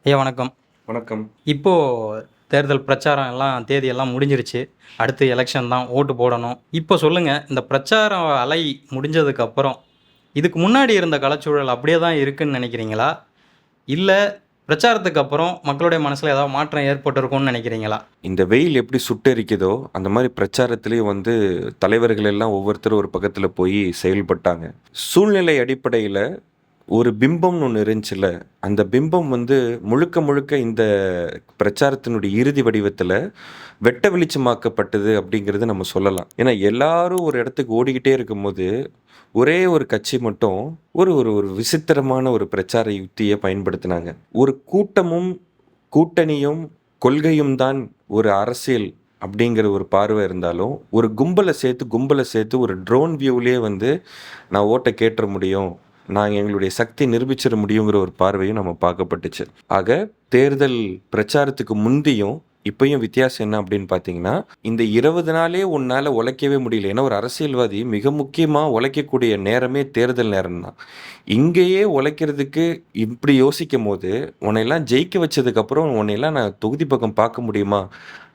ஐயா வணக்கம். வணக்கம். இப்போ தேர்தல் பிரச்சாரம் எல்லாம் தேதியெல்லாம் முடிஞ்சிருச்சு. அடுத்து எலெக்ஷன் தான். ஓட்டு போடணும். இப்போ சொல்லுங்க, இந்த பிரச்சார அலை முடிஞ்சதுக்கப்புறம், இதுக்கு முன்னாடி இருந்த களச்சூழல் அப்படியே தான் இருக்குன்னு நினைக்கிறீங்களா? இல்ல பிரச்சாரத்துக்கு அப்புறம் மக்களுடைய மனசுல ஏதாவது மாற்றம் ஏற்பட்டிருக்கும்னு நினைக்கிறீங்களா? இந்த வெயில் எப்படி சுட்டெரிக்குதோ, அந்த மாரி பிரச்சாரத்திலயும் தலைவர்கள் எல்லாம் ஒவ்வொருத்தரும் ஒரு பக்கத்துல போய் செயல்பட்டாங்க. சூழ்நிலை அடிப்படையில ஒரு பிம்பம்னு ஒண்ணு இருந்துச்சுல்ல, அந்த பிம்பம் முழுக்க முழுக்க இந்த பிரச்சாரத்தினுடைய இறுதி வடிவத்துல வெட்ட வெளிச்சமாக்கப்பட்டது அப்படிங்கிறது நம்ம சொல்லலாம். ஏன்னா எல்லாரும் ஒரு இடத்துக்கு ஓடிக்கிட்டே இருக்கும்போது, ஒரே ஒரு கட்சி மட்டும் ஒரு ஒரு ஒரு விசித்திரமான ஒரு பிரச்சார யுக்திய பயன்படுத்தினாங்க. ஒரு கூட்டமும், கூட்டணியும், கொள்கையும் தான் ஒரு அரசியல் அப்படிங்கிற ஒரு பார்வை இருந்தாலும், ஒரு கும்பல சேர்த்து ஒரு ட்ரோன் வியூலயே நான் ஓட்ட கேட்டுற முடியும். நாங்க எங்களுடைய சக்தி நிரூபிச்சிட முடியுங்கிற ஒரு பார்வையும் நம்ம பார்க்கப்பட்டுச்சு. ஆக தேர்தல் பிரச்சாரத்துக்கு முந்தியும் இப்பயும் வித்தியாசம் என்ன அப்படின்னு பார்த்தீங்கன்னா, இந்த 20 நாளே உன்னால உழைக்கவே முடியல. ஏன்னா ஒரு அரசியல்வாதி மிக முக்கியமா உழைக்கக்கூடிய நேரமே தேர்தல் நேரம் தான். இங்கேயே உழைக்கிறதுக்கு இப்படி யோசிக்கும்போது, உன்னையெல்லாம் ஜெயிக்க வச்சதுக்கப்புறம் உன்னையெல்லாம் நான் தொகுதி பக்கம் பார்க்க முடியுமா?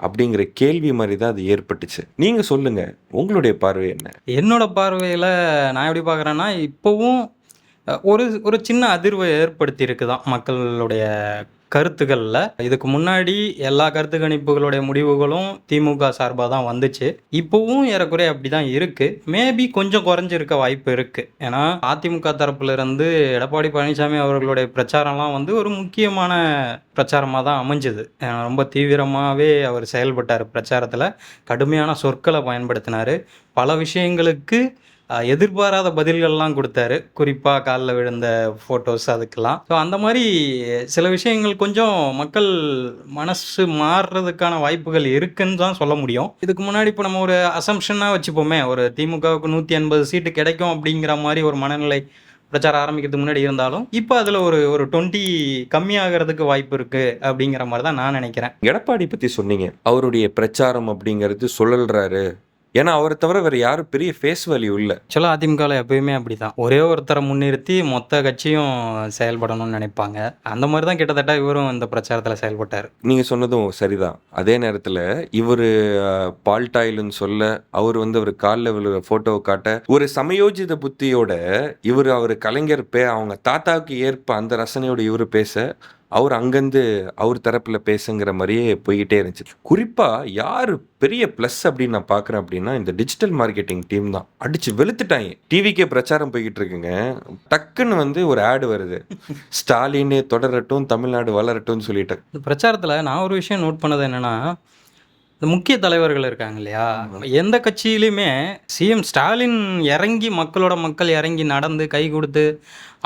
அப்படிங்கிற கேள்வி மாரி தான் அது ஏற்பட்டுச்சு. நீங்க சொல்லுங்க. உங்களுடைய பார்வை என்ன? என்னோட பார்வையில நான் எப்படி பார்க்குறேன்னா, இப்பவும் ஒரு ஒரு சின்ன அதிர்வை ஏற்படுத்தியிருக்கு தான் மக்களுடைய கருத்துக்கள்ல. இதுக்கு முன்னாடி எல்லா கருத்து கணிப்புகளுடைய முடிவுகளும் திமுக சார்பா தான் வந்துச்சு. இப்பவும் ஏறக்குறைய அப்படிதான் இருக்கு. மேபி கொஞ்சம் குறைஞ்சிருக்க வாய்ப்பு இருக்கு. ஏன்னா அதிமுக தரப்புல இருந்து எடப்பாடி பழனிசாமி அவர்களுடைய பிரச்சாரம்லாம் ஒரு முக்கியமான பிரச்சாரமா தான் அமைஞ்சது. ரொம்ப தீவிரமாவே அவர் செயல்பட்டாரு பிரச்சாரத்துல. கடுமையான சொற்கள பயன்படுத்தினாரு. பல விஷயங்களுக்கு எதிர்பாராத பதில்கள்லாம் கொடுத்தாரு. குறிப்பா கால்ல விழுந்த ஃபோட்டோஸ் அதுக்கெல்லாம். ஸோ அந்த மாரி சில விஷயங்கள் கொஞ்சம் மக்கள் மனசு மாறுறதுக்கான வாய்ப்புகள் இருக்குன்னு தான் சொல்ல முடியும். இதுக்கு முன்னாடி இப்போ நம்ம ஒரு அசம்ப்ஷனா வச்சுப்போமே, ஒரு திமுகவுக்கு 180 சீட்டு கிடைக்கும் அப்படிங்கிற மாரி ஒரு மனநிலை பிரச்சாரம் ஆரம்பிக்கிறதுக்கு முன்னாடி இருந்தாலும், இப்போ அதில ஒரு ஒரு 20 கம்மியாகறதுக்கு வாய்ப்பு இருக்கு அப்படிங்கிற மாரி தான் நான் நினைக்கிறேன். எடப்பாடி பத்தி சொன்னீங்க. அவருடைய பிரச்சாரம் அப்படிங்கிறது சுழல்றாரு. ஏன்னா அவர தவிர வேற யாரும் பெரிய ஃபேஸ் வேல்யூ இல்ல. ஆக்சுவலா அதிமுகல எப்பயுமே அப்படிதான். ஒரே ஒருத்தர முன்னிறுத்தி மொத்த கட்சியும் செயல்படணும்னு நினைப்பாங்க. அந்த மாரி தான் கிட்டத்தட்ட இவரும் இந்த பிரச்சாரத்துல செயல்பட்டாரு. நீங்க சொன்னதும் சரிதான். அதே நேரத்துல இவரு பால்டாயில்ன்னு சொல்ல, அவரு கால்ல விழுற ஃபோட்டோவ காட்ட, ஒரு சமயோஜித புத்தியோட அவரு கலைஞர் அவங்க தாத்தாவுக்கு ஏற்ப அந்த ரசனையோட இவரு பேச, அவரு அங்கருந்து அவர் தரப்புல பேசுங்கிற மாரியே போய்க்கிட்டே இருந்துச்சு. குறிப்பா யாரு பெரிய ப்ளஸ் அப்படின்னு நான் பார்க்குறேன் அப்படின்னா, இந்த டிஜிட்டல் மார்க்கெட்டிங் டீம் தான். அடிச்சு வெளுத்துட்டாய்ங்க. டிவிக்கே பிரச்சாரம் போய்க்கிட்டு இருக்குங்க. டக்குன்னு ஒரு ஆட் வருது. ஸ்டாலினே தொடரட்டும், தமிழ்நாடு வளரட்டும்னு சொல்லிட்டு. இந்த பிரச்சாரத்துல நான் ஒரு விஷயம் நோட் பண்ணது என்னன்னா, இந்த முக்கிய தலைவர்கள் இருக்காங்க இல்லையா? எந்த கட்சியிலயுமே சிஎம் ஸ்டாலின் இறங்கி மக்கள் இறங்கி நடந்து கை குடுத்து,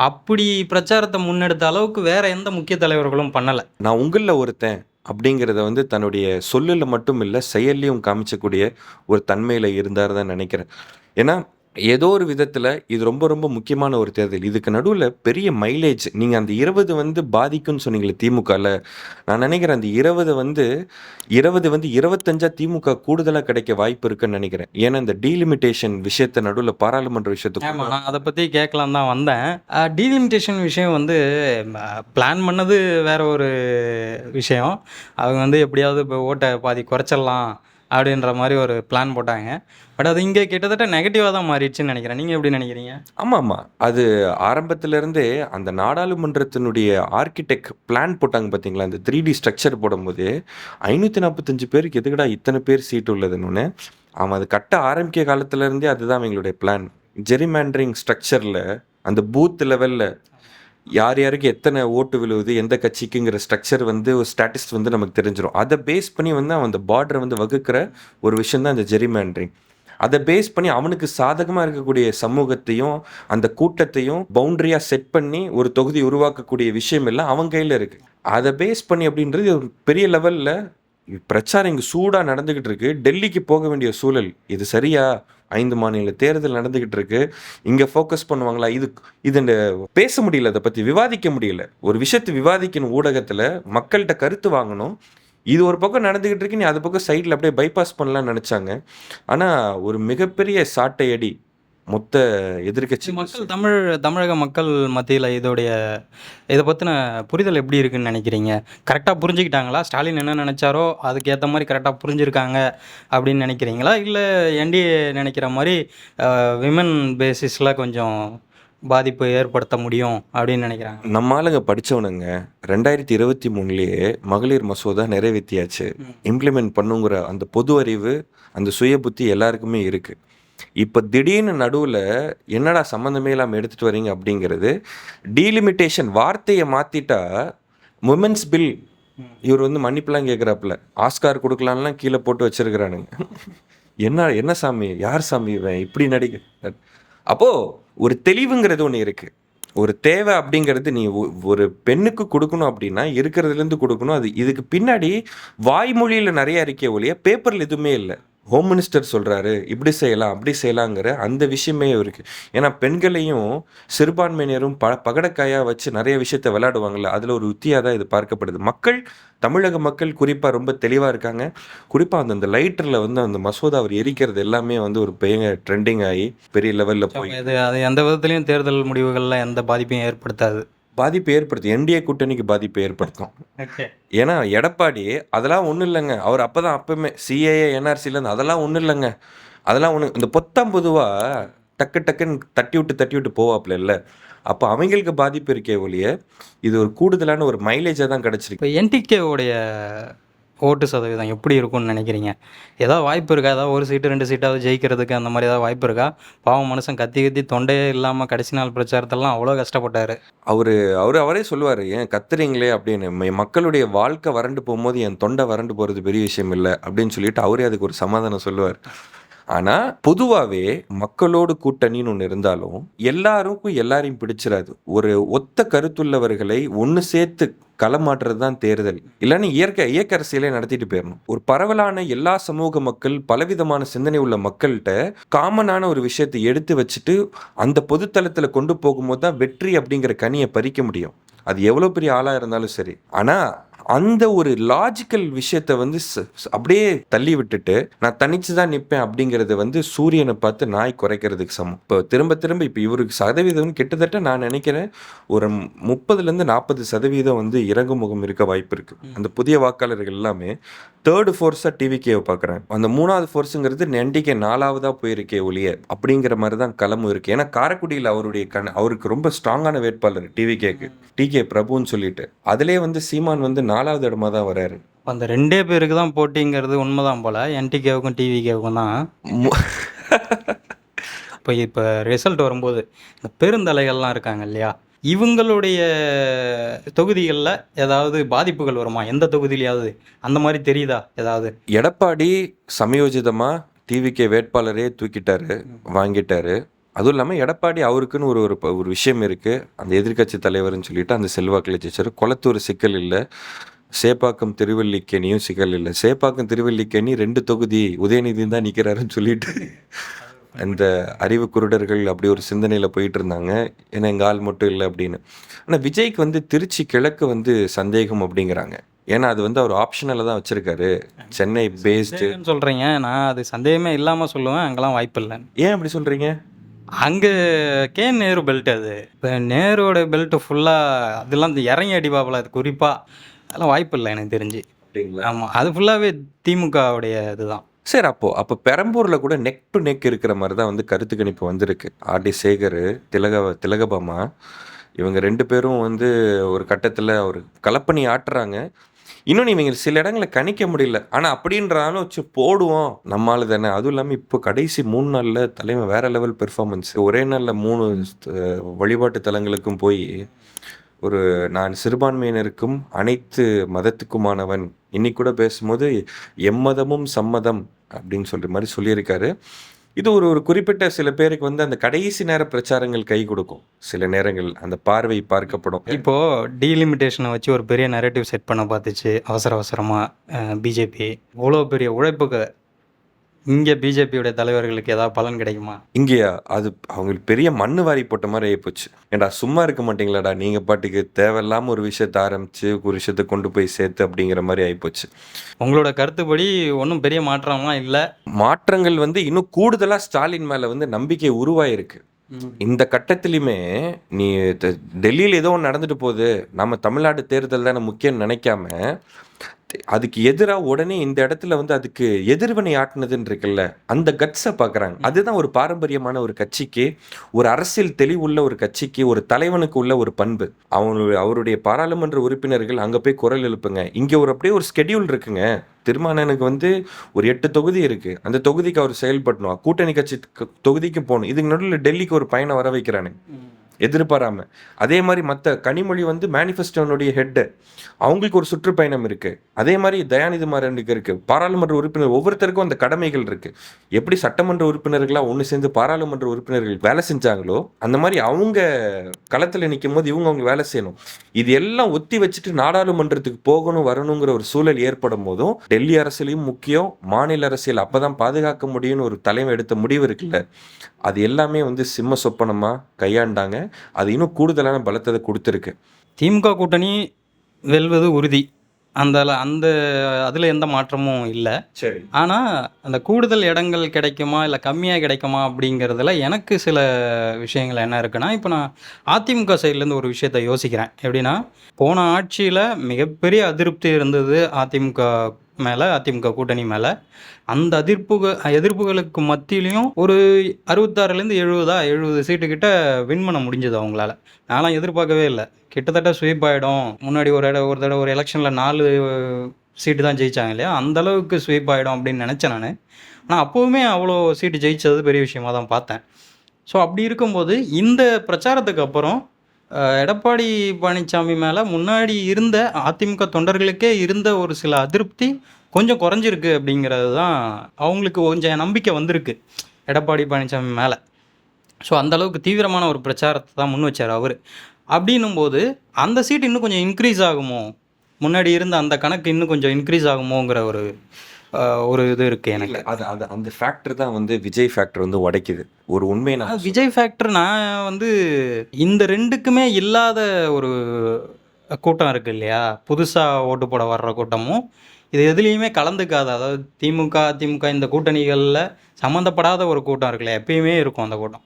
அப்படி பிரச்சாரத்த முன்னெடுத்த அளவுக்கு வேற எந்த முக்கிய தலைவர்களும் பண்ணல. நான் உங்கள்ல ஒருத்தன் அப்படிங்கிறத தன்னுடைய சொல்லுல மட்டும் இல்ல, செயல்லயும் காமிச்சக்கூடிய ஒரு தன்மையில இருந்தாரு தான் நினைக்கிறேன். ஏன்னா, ஏதோ ஒரு விதத்துல இது ரொம்ப ரொம்ப முக்கியமான ஒரு தேர்தல். இதுக்கு நடுவுல பெரிய மைலேஜ் நீங்க அந்த 20 பாதிக்கும்னு சொன்னீங்களே திமுகல. நான் நினைக்கிறேன் அந்த 20 25 திமுக கூடுதலா கிடைக்க வாய்ப்பு இருக்குன்னு நினைக்கிறேன். ஏன்னா இந்த டீலிமிட்டேஷன் விஷயத்த நடுவுல பாராளுமன்ற விஷயத்துக்கு ஆமா. நான் அத பத்தி கேட்கலான்னு தான் வந்தேன். டீலிமிட்டேஷன் விஷயம் பிளான் பண்ணது வேற ஒரு விஷயம். அவங்க எப்படியாவது இப்போ ஓட்ட பாதி குறைச்சிடலாம் அப்படின்ற மாரி ஒரு பிளான் போட்டாங்க. பட் அது இங்க கிட்டத்தட்ட நெகட்டிவா தான் மாறிடுச்சுன்னு நெனைக்கிறேன். நீங்க எப்படி நெனைக்கிறீங்க? ஆமாமா. அது ஆரம்பத்துல இருந்தே அந்த நாடாளுமன்றத்தினுடைய ஆர்க்கிடெக்ட் பிளான் போட்டாங்க பார்த்தீங்களா? அந்த 3டி ஸ்ட்ரக்சர் போடும்போது, 545 பேருக்கு எதுக்குடா இத்தன பேர் சீட் உள்ளதுன்னு. அவன் அது கட்ட ஆரம்பிக்க காலத்துல இருந்தே அதுதான் அவங்களுடைய பிளான். ஜெரிமேண்டரிங் ஸ்ட்ரக்சர்ல அந்த பூத் லெவல்ல யார் யாருக்கு எத்தனை ஓட்டு விழுவுது, எந்த கட்சிக்குங்கிற ஸ்ட்ரக்சர் ஒரு ஸ்டாட்டிஸ்ட் நமக்கு தெரிஞ்சிரும். அத பேஸ் பண்ணி அவன் அந்த பார்டர வகுக்கிற ஒரு விஷயம் தான் இந்த ஜெரிமேண்டரிங். அத பேஸ் பண்ணி அவனுக்கு சாதகமா இருக்கக்கூடிய சமூகத்தையும், அந்த கூட்டத்தையும் பவுண்டரியா செட் பண்ணி ஒரு தொகுதி உருவாக்கக்கூடிய விஷயம் எல்லாம் அவன் கையில இருக்கு. அத பேஸ் பண்ணி அப்படின்றது ஒரு பெரிய லெவல்ல பிரச்சாரம் இங்க சூடா நடந்துகிட்டு இருக்கு. டெல்லிக்கு போக வேண்டிய சூழல். இது சரியா? 5 மாநில தேர்தல் நடந்துகிட்டு இருக்கு. இங்க ஃபோக்கஸ் பண்ணுவாங்களா? இது பேச முடியல. அத பத்தி விவாதிக்க முடியல. ஒரு விஷயத்த விவாதிக்கணும் ஊடகத்துல, மக்கள்ட்ட கருத்து வாங்கணும். இது ஒரு பக்கம் நடந்துகிட்டு இருக்கு. நீ அது பக்கம் சைடுல அப்படியே பைபாஸ் பண்ணலாம்னு நினைச்சாங்க. ஆனா ஒரு மிகப்பெரிய சாட்டை அடி மொத்த எதிர்க்கட்சி தமிழக மக்கள் மத்தியில் இதை பற்றின புரிதல் எப்படி இருக்குன்னு நினைக்கிறீங்க? கரெக்டாக புரிஞ்சுக்கிட்டாங்களா? ஸ்டாலின் என்ன நினச்சாரோ அதுக்கேற்ற மாதிரி கரெக்டாக புரிஞ்சுருக்காங்க அப்படின்னு நினைக்கிறீங்களா? இல்லை என்டிஏ நினைக்கிற மாதிரி விமன் பேசிஸில் கொஞ்சம் பாதிப்பு ஏற்படுத்த முடியும் அப்படின்னு நினைக்கிறாங்க? நம்ம ஆளுங்க படித்தவனுங்க 2023 மகளிர் மசோதா நிறைவேற்றியாச்சு. இம்ப்ளிமெண்ட் பண்ணுங்கிற அந்த பொது அறிவு, அந்த சுய புத்தி எல்லாருக்குமே இருக்குது. இப்போ திடீர்னு நடுவில் என்னடா சம்மந்தமே இல்லாமல் எடுத்துகிட்டு வரீங்க அப்படிங்கிறது டீலிமிட்டேஷன் வார்த்தையை மாற்றிட்டா உமன்ஸ் பில். இவர் வந்து மன்னிப்புலாம் கேட்குறாப்புல, ஆஸ்கார் கொடுக்கலான்லாம் கீழே போட்டு வச்சிருக்கிறானுங்க. என்ன சாமி, யார் சாமி இவன் இப்படி நடிக்க? அப்போது ஒரு தெளிவுங்கிறது ஒன்று இருக்குது. ஒரு தேவை அப்படிங்கிறது நீ ஒரு பெண்ணுக்கு கொடுக்கணும் அப்படின்னா இருக்கிறதுலேருந்து கொடுக்கணும். அது இதுக்கு பின்னாடி வாய்மொழியில் நிறைய இருக்கே ஒழிய பேப்பரில் எதுவுமே இல்லை. ஹோம் மினிஸ்டர் சொல்கிறாரு இப்படி செய்யலாம் அப்படி செய்யலாங்கிற அந்த விஷயமே இருக்குது. ஏன்னா பெண்களையும் சிறுபான்மையினரும் பகடக்காயாக வச்சு நிறைய விஷயத்த விளையாடுவாங்கள்ல, அதில் ஒரு உத்தியாக தான் இது பார்க்கப்படுது. தமிழக மக்கள் குறிப்பாக ரொம்ப தெளிவாக இருக்காங்க. குறிப்பாக அந்த லைட்டரில் வந்து அந்த மசோதா அவர் எரிக்கிறது எல்லாமே வந்து ஒரு பெரிய ட்ரெண்டிங் ஆகி பெரிய லெவலில் போய் அது எந்த விதத்துலையும் தேர்தல் முடிவுகளில் எந்த பாதிப்பையும் ஏற்படுத்தாது. பாதிப்பு ஏற்படுத்தும். என்டிஏ கூட்டணிக்கு பாதிப்பு ஏற்படுத்தும். ஏன்னா எடப்பாடி அதெல்லாம் ஒன்றும் இல்லைங்க. அவர் அப்போவுமே சிஏஏ என்ஆர்சிலேருந்து அதெல்லாம் ஒன்றும் இல்லைங்க. அதெல்லாம் ஒன்று இந்த பொத்தாம் பொதுவாக டக்குன்னு தட்டி விட்டு போவாப்புல இல்லை. அப்போ அவங்களுக்கு பாதிப்பு இருக்கே ஒழிய இது ஒரு கூடுதலான ஒரு மைலேஜாக தான் கிடச்சிருக்கு. இப்போ என்டிகேவுடைய ஓட்டு சதவீதம் எப்படி இருக்கும்னு நினைக்கிறீங்க? ஏதாவது வாய்ப்பு இருக்கா? ஏதாவது ஒரு சீட்டு 2 சீட்டாவது ஜெயிக்கிறதுக்கு அந்த மாதிரி ஏதாவது வாய்ப்பு இருக்கா? பாவம் மனுஷன் கத்தி தொண்டையே இல்லாமல் கடைசி நாள் பிரச்சாரத்தெல்லாம் அவ்வளோ கஷ்டப்பட்டார். அவரே சொல்லுவார், ஏன் கத்துறீங்களே அப்படின்னு. மக்களுடைய வாழ்க்கை வறண்டு போகும்போது என் தொண்டை வறண்டு போகிறது பெரிய விஷயம் இல்லை அப்படின்னு சொல்லிட்டு அவரே அதுக்கு ஒரு சமாதானம் சொல்லுவார். ஆனால் பொதுவாகவே மக்களோடு கூட்டணின்னு ஒன்று இருந்தாலும் எல்லாருக்கும் எல்லாரையும் பிடிச்சிடாது. ஒரு ஒத்த கருத்துள்ளவர்களை ஒன்று சேர்த்து களமாட்டுறது தான் தேர்தல். இல்லைன்னு இயக்க அரசியலே நடத்திட்டு போயிடணும். ஒரு பரவலான எல்லா சமூக மக்கள், பலவிதமான சிந்தனை உள்ள மக்கள்கிட்ட காமனான ஒரு விஷயத்தை எடுத்து வச்சுட்டு அந்த பொதுத்தளத்தில் கொண்டு போகும்போது தான் வெற்றி அப்படிங்கிற கனியை பறிக்க முடியும். அது எவ்வளோ பெரிய ஆளாக இருந்தாலும் சரி. ஆனால் அந்த ஒரு லாஜிக்கல் விஷயத்தை வந்து அப்படியே தள்ளி விட்டுட்டு நான் தனிச்சு தான் நிற்பேன் அப்படிங்கிறத வந்து சூரியனை பார்த்து நாய் குறைக்கிறதுக்கு சமம். இப்போ திரும்ப இப்போ இவருக்கு சதவீதம் கிட்டத்தட்ட நான் நினைக்கிறேன் ஒரு 30-40% வந்து இறங்குமுகம் இருக்க வாய்ப்பு இருக்கு. அந்த புதிய வாக்காளர்கள் எல்லாமே தேர்டு ஃபோர்ஸாக டிவிகேவை பார்க்குறேன். அந்த 3வது ஃபோர்ஸுங்கிறது என்டிகே 4வதாக போயிருக்கே ஒழிய அப்படிங்கிற மாதிரி தான் களமும் இருக்குது. ஏன்னா காரைக்குடியில் அவருக்கு ரொம்ப ஸ்ட்ராங்கான வேட்பாளர் டிகே பிரபுன்னு சொல்லிட்டு அதிலே வந்து சீமான் வந்து 4வது இடமா தான் வராரு. அந்த 2 பேருக்கு தான் போட்டிங்கிறது உண்மைதான் போல. என்டிகேவுக்கும் டிவிகேவுக்கும் தான். இப்போ ரிசல்ட் வரும்போது இந்த பெருந்தலைகள்லாம் இருக்காங்க இல்லையா, இவங்களுடைய தொகுதிகளில் ஏதாவது பாதிப்புகள் வருமா? எந்த தொகுதியிலையாவது அந்த மாதிரி தெரியுதா ஏதாவது? எடப்பாடி சமயோஜிதமாக டிவிகே வேட்பாளரே வாங்கிட்டாரு. அதுவும் இல்லாமல் எடப்பாடி அவருக்குன்னு ஒரு விஷயம் இருக்குது. அந்த எதிர்கட்சி தலைவர்னு சொல்லிட்டு அந்த செல்வாக்கில் ஜெயிச்சார். குளத்தூர் சிக்கல் இல்லை, சேப்பாக்கம் திருவல்லிக்கேணியும் சிக்கல் இல்லை. சேப்பாக்கம் திருவல்லிக்கேணி 2 தொகுதி உதயநிதி தான் நிற்கிறாருன்னு சொல்லிட்டு அந்த அறிவு குருடர்கள் அப்படி ஒரு சிந்தனையில் போயிட்டு இருந்தாங்க. ஏன்னா எங்கள் ஆள் மட்டும் இல்லை அப்படின்னு. ஆனால் விஜய்க்கு வந்து திருச்சி கிழக்கு வந்து சந்தேகம் அப்படிங்கிறாங்க. ஏன்னா அது வந்து அவர் ஆப்ஷனில் தான் வச்சுருக்காரு. சென்னை பேஸ்டு சொல்கிறீங்க. நான் அது சந்தேகமே இல்லாமல் சொல்லுவேன், அங்கெல்லாம் வாய்ப்பு இல்லை. ஏன் அப்படி சொல்கிறீங்க? அங்கே நேரு பெல்ட். அது இப்போ நேருவோட பெல்ட் ஃபுல்லாக அதெல்லாம் இந்த இறங்கி அடிப்பாப்பில். அது குறிப்பாக அதெல்லாம் வாய்ப்பு இல்லை எனக்கு தெரிஞ்சு. ஆமாம், அது ஃபுல்லாகவே திமுகவுடைய இதுதான். சரி, அப்போ பெரம்பூரில் கூட நெக் டு நெக் இருக்கிற மாதிரி தான் வந்து கருத்து கணிப்பு வந்திருக்கு. ஆர்டி சேகர், திலகபாமா இவங்க 2 பேரும் வந்து ஒரு கட்டத்தில் ஒரு கலப்பணி ஆட்டுறாங்க. இன்னொன்று இவங்க சில இடங்களை கணிக்க முடியல. ஆனால் அப்படின்றாலும் வச்சு போடுவோம் நம்மளால தானே. அதுவும் இல்லாமல் இப்போ கடைசி 3 நாளில் தலைமை வேற லெவல் பெர்ஃபார்மன்ஸ். ஒரே நாளில் 3 வழிபாட்டு தலங்களுக்கும் போய் நான் சிறுபான்மையினருக்கும் அனைத்து மதத்துக்குமானவன், இன்னைக்கு கூட பேசும்போது எம்மதமும் சம்மதம் அப்படின்னு சொல்கிற மாதிரி சொல்லியிருக்காரு. இது ஒரு குறிப்பிட்ட சில பேருக்கு வந்து அந்த கடைசி நேர பிரச்சாரங்கள் கை கொடுக்கும். சில நேரங்கள் அந்த பார்வை பார்க்கப்படும். இப்போது டீலிமிட்டேஷனை வச்சு ஒரு பெரிய நரேட்டிவ் செட் பண்ண பார்த்துச்சு அவசரமாக பிஜேபி. இவ்வளோ பெரிய உழைப்புக்கு இங்கே பிஜேபியோடைய தலைவர்களுக்கு ஏதாவது பலன் கிடைக்குமா? இங்கேயா அது அவங்களுக்கு பெரிய மண்ணு வாரி போட்ட மாதிரி ஆயிப்போச்சு. ஏன்டா சும்மா இருக்க மாட்டீங்களாடா நீங்கள் பாட்டுக்கு தேவையில்லாமல் ஒரு விஷயத்த ஆரம்பித்து ஒரு விஷயத்த கொண்டு போய் சேர்த்து அப்படிங்கிற மாதிரி ஆயிப்போச்சு. உங்களோட கருத்துப்படி ஒன்றும் பெரிய மாற்றம்லாம் இல்லை. மாற்றங்கள் வந்து இன்னும் கூடுதலாக ஸ்டாலின் மேலே வந்து நம்பிக்கை உருவாயிருக்கு. இந்த கட்டத்திலையுமே நீ டெல்லியில் ஏதோ ஒன்று நடந்துட்டு போகுது, நம்ம தமிழ்நாடு தேர்தல் தானே முக்கியம் நினைக்காம அதுக்கு எதிராக உடனே இந்த இடத்துல வந்து அதுக்கு எதிர்வினை ஆட்டினதுன்னு இருக்குல்ல, அந்த கட்ஸை பார்க்குறாங்க. அதுதான் ஒரு பாரம்பரியமான ஒரு கட்சிக்கு, ஒரு அரசியல் தெளிவுள்ள ஒரு கட்சிக்கு, ஒரு தலைவனுக்கு உள்ள ஒரு பண்பு. அவருடைய பாராளுமன்ற உறுப்பினர்கள் அங்கே போய் குரல் எழுப்புங்க. இங்கே ஒரு அப்படியே ஒரு ஸ்கெடியூல் இருக்குங்க. திருமானனுக்கு வந்து ஒரு 8 தொகுதி இருக்கு. அந்த தொகுதிக்கு அவர் செயல்படணும். கூட்டணி கட்சி தொகுதிக்கு போகணும். இதுக்கு நடுவில் டெல்லிக்கு ஒரு பயணம் வர வைக்கிறானு எதிர்பாராம. அதே மாதிரி மற்ற கனிமொழி வந்து மேனிஃபெஸ்டோனுடைய ஹெட்டு, அவங்களுக்கு ஒரு சுற்றுப்பயணம் இருக்கு. அதே மாதிரி தயாநிதி மாறனுக்கு இருக்கு. பாராளுமன்ற உறுப்பினர் ஒவ்வொருத்தருக்கும் அந்த கடமைகள் இருக்கு. எப்படி சட்டமன்ற உறுப்பினர்களாக ஒன்று சேர்ந்து பாராளுமன்ற உறுப்பினர்கள் வேலை செஞ்சாங்களோ அந்த மாதிரி அவங்க களத்தில் நிற்கும் போது அவங்க வேலை செய்யணும். இது எல்லாம் ஒத்தி வச்சுட்டு நாடாளுமன்றத்துக்கு போகணும் வரணுங்கிற ஒரு சூழல் ஏற்படும் போதும் டெல்லி அரசியலையும் முக்கியம், மாநில அரசியல் அப்பதான் பாதுகாக்க முடியும்னு ஒரு தலைமை எடுத்த முடிவு இருக்குல்ல, அது எல்லாமே வந்து சிம்ம சொப்பனமா கையாண்டாங்க. அது இன்னும் கூடுதலான பலத்தை கொடுத்துருக்கு. திமுக கூட்டணி வெல்வது உறுதி. அந்த அதில் எந்த மாற்றமும் இல்லை. சரி. ஆனால் அந்த கூடுதல் இடங்கள் கிடைக்குமா இல்லை கம்மியாக கிடைக்குமா அப்படிங்கிறதுல எனக்கு சில விஷயங்கள் என்ன இருக்குன்னா, இப்போ நான் அதிமுக சைட்லேருந்து ஒரு விஷயத்தை யோசிக்கிறேன். எப்படின்னா, போன ஆட்சியில் மிகப்பெரிய அதிருப்தி இருந்தது அதிமுக மேலே, அதிமுக கூட்டணி மேலே. அந்த எதிர்ப்புகளுக்கு மத்தியிலையும் ஒரு 66லேருந்து 70 சீட்டுக்கிட்ட வின் பண்ண முடிஞ்சது அவங்களால. நான்லாம் எதிர்பார்க்கவே இல்லை. கிட்டத்தட்ட ஸ்வீப் ஆகிடும். முன்னாடி ஒரு தடவை ஒரு எலெக்ஷனில் 4 சீட்டு தான் ஜெயிச்சாங்க இல்லையா, அந்த அளவுக்கு ஸ்வீப் ஆகிடும் அப்படின்னு நினச்சேன் நான். ஆனால் அப்போவுமே அவ்வளோ சீட்டு ஜெயித்தது பெரிய விஷயமாக தான் பார்த்தேன். ஸோ அப்படி இருக்கும்போது இந்த பிரச்சாரத்துக்கு அப்புறம் எடப்பாடி பழனிசாமி மேலே முன்னாடி இருந்த அதிமுக தொண்டர்களுக்கே இருந்த ஒரு சில அதிருப்தி கொஞ்சம் குறைஞ்சிருக்கு அப்படிங்கிறது தான் அவங்களுக்கு கொஞ்சம் நம்பிக்கை வந்திருக்கு எடப்பாடி பழனிசாமி மேலே. ஸோ அந்தளவுக்கு தீவிரமான ஒரு பிரச்சாரத்தை தான் முன் வச்சார் அவர். அப்படின்னும்போது அந்த சீட் இன்னும் கொஞ்சம் இன்க்ரீஸ் ஆகுமோ, முன்னாடி இருந்த அந்த கணக்கு இன்னும் கொஞ்சம் இன்க்ரீஸ் ஆகுமோங்கிற ஒரு இது இருக்குது எனக்கு. அது அந்த ஃபேக்டர் தான் வந்து விஜய் ஃபேக்டர் வந்து உடைக்குது. ஒரு உண்மை விஜய் ஃபேக்டர் நான் வந்து இந்த ரெண்டுக்குமே இல்லாத ஒரு கூட்டம் இருக்குது இல்லையா, புதுசாக ஓட்டு போட வர்ற கூட்டமும் இது எதுலேயுமே கலந்துக்காத, அதாவது திமுக அதிமுக இந்த கூட்டணிகளில் சம்மந்தப்படாத ஒரு கூட்டம் இருக்குல்ல, எப்பயுமே இருக்கும் அந்த கூட்டம்.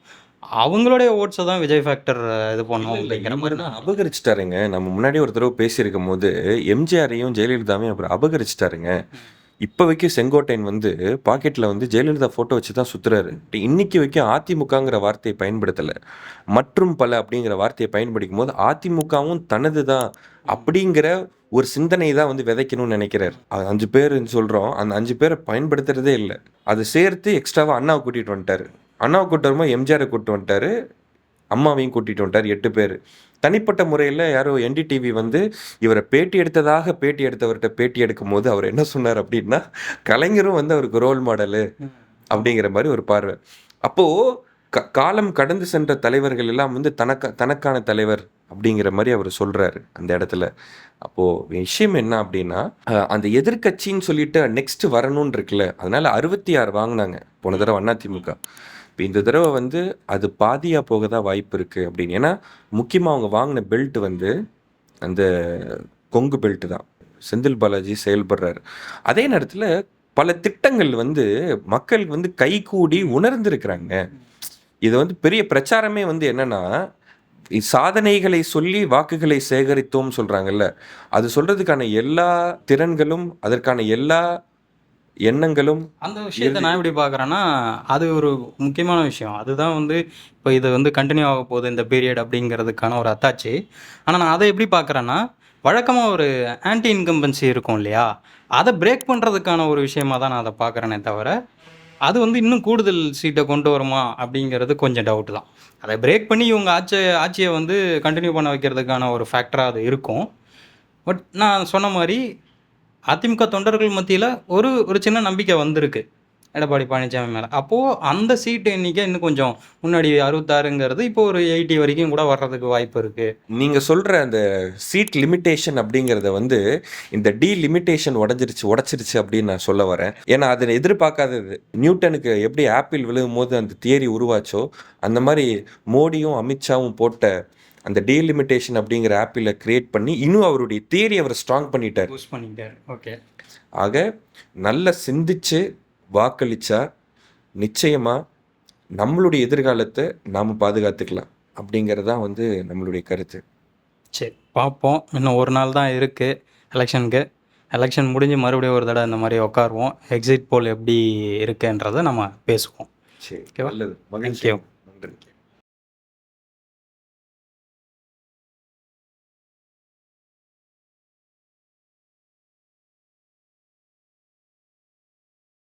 அவங்களுடைய ஓட்ஸை தான் விஜய் ஃபேக்டர் இது பண்ணும் அப்படிங்கிற மாதிரி தான் அபகரிச்சிட்டாருங்க. நம்ம முன்னாடி ஒரு தடவை பேசியிருக்கும் போது எம்ஜிஆரையும் ஜெயலலிதாவையும் அப்புறம் அபகரிச்சிட்டாருங்க. இப்போ வரைக்கும் செங்கோட்டையன் வந்து பாக்கெட்டில் வந்து ஜெயலலிதா ஃபோட்டோ வச்சு தான் சுற்றுறாரு. இன்னைக்கு வரைக்கும் அதிமுகங்கிற வார்த்தையை பயன்படுத்தலை, மற்றும் பல அப்படிங்கிற வார்த்தையை பயன்படுத்தும் போது அதிமுகவும் தனது தான் அப்படிங்கிற ஒரு சிந்தனை தான் வந்து விதைக்கணும்னு நினைக்கிறார். 5 பேர்னு சொல்கிறோம், அந்த 5 பேரை பயன்படுத்துறதே இல்லை. அதை சேர்த்து எக்ஸ்ட்ராவாக அண்ணாவை கூட்டிகிட்டு வந்துட்டார். அண்ணாவை கூட்டு வரும்போது எம்ஜிஆரை கூப்பிட்டு வந்துட்டார், அம்மாவையும் கூட்டிகிட்டு வந்துட்டார். 8 பேர். தனிப்பட்ட முறையில் யாரோ NDTV வந்து இவரை பேட்டி எடுத்தவர்கிட்ட பேட்டி எடுக்கும் போது அவர் என்ன சொன்னார் அப்படின்னா, கலைஞரும் வந்து அவருக்கு ரோல் மாடலு அப்படிங்கிற மாதிரி ஒரு பார்வை. அப்போது காலம் கடந்து சென்ற தலைவர்கள் எல்லாம் வந்து தனக்கான தலைவர் அப்படிங்கிற மாதிரி அவர் சொல்கிறாரு அந்த இடத்துல. அப்போது விஷயம் என்ன அப்படின்னா, அந்த எதிர்கட்சின்னு சொல்லிட்டு நெக்ஸ்ட் வரணும்னு இருக்குல்ல, அதனால 66 வாங்கினாங்க போன தடவை அதிமுக. இப்போ இந்த தடவை வந்து அது பாதியாக போக தான் வாய்ப்பு இருக்குது அப்படின்னு. ஏன்னா முக்கியமாக அவங்க வாங்கின பெல்ட் வந்து அந்த கொங்கு பெல்ட்டு தான். செந்தில் பாலாஜி செயல்படுறாரு. அதே நேரத்தில் பல திட்டங்கள் வந்து மக்கள் வந்து கைகூடி உணர்ந்திருக்கிறாங்க. இது வந்து பெரிய பிரச்சாரமே வந்து என்னன்னா, சாதனைகளை சொல்லி வாக்குகளை சேகரித்தோம் சொல்கிறாங்கல்ல, அது சொல்கிறதுக்கான எல்லா திறன்களும் அதற்கான எல்லா எண்ணங்களும். அந்த விஷயத்தை நான் எப்படி பார்க்குறேன்னா, அது ஒரு முக்கியமான விஷயம். அதுதான் வந்து இப்போ இது வந்து கண்டினியூ ஆக போகுது இந்த பீரியட் அப்படிங்கிறதுக்கான ஒரு அத்தாட்சி. ஆனால் நான் அதை எப்படி பார்க்குறேன்னா, வழக்கமாக ஒரு ஆன்டி இன்கம்பன்சி இருக்கும் இல்லையா, அதை பிரேக் பண்ணுறதுக்கான ஒரு விஷயமாக தான் நான் அதை பார்க்குறேனே தவிர, அது வந்து இன்னும் கூடுதல் சீட்டை கொண்டு வருமா அப்படிங்கிறது கொஞ்சம் டவுட் தான். அதை பிரேக் பண்ணி இவங்க ஆட்சியை வந்து கண்டினியூ பண்ண வைக்கிறதுக்கான ஒரு ஃபேக்டராக அது இருக்கும். பட் நான் சொன்ன மாதிரி அதிமுக தொண்டர்கள் மத்தியில் ஒரு சின்ன நம்பிக்கை வந்திருக்கு. எடப்பாடி பழனிசாமி மேலே. அப்போது அந்த சீட்டு எண்ணிக்கை இன்னும் கொஞ்சம் முன்னாடி 66ங்கிறது இப்போ ஒரு 80 வரைக்கும் கூட வர்றதுக்கு வாய்ப்பு இருக்குது. நீங்க சொல்ற அந்த சீட் லிமிட்டேஷன் அப்படிங்கிறத வந்து இந்த டீலிமிட்டேஷன் உடைச்சிருச்சு அப்படின்னு நான் சொல்ல வரேன். ஏன்னா அதை எதிர்பார்க்காதது. நியூட்டனுக்கு எப்படி ஆப்பிள் விழுகும் போது அந்த தியரி உருவாச்சோ அந்த மாதிரி மோடியும் அமித்ஷாவும் போட்ட அந்த டீலிமிட்டேஷன் அப்படிங்கிற ஆப்பிளை கிரியேட் பண்ணி இன்னும் அவருடைய தியரி அவர் ஸ்ட்ராங் பண்ணிட்டார். யூஸ் பண்ணிட்டார். ஓகே. ஆக நல்லா சிந்திச்சு வாக்களிச்சா நிச்சயமா நம்மளுடைய எதிர்காலத்தை நாம் பாதுகாத்துக்கலாம் அப்படிங்கிறது தான் வந்து நம்மளுடைய கருத்து. சரி, பார்ப்போம். இன்னும் ஒரு நாள் தான் இருக்குது எலெக்ஷனுக்கு. எலெக்ஷன் முடிஞ்சு மறுபடியும் ஒரு தடவை இந்த மாதிரி உட்காருவோம். எக்ஸிட் போல் எப்படி இருக்குன்றதை நம்ம பேசுவோம். சரி, ஓகேவா? நல்லது. தேங்க்யூ. நன்றி.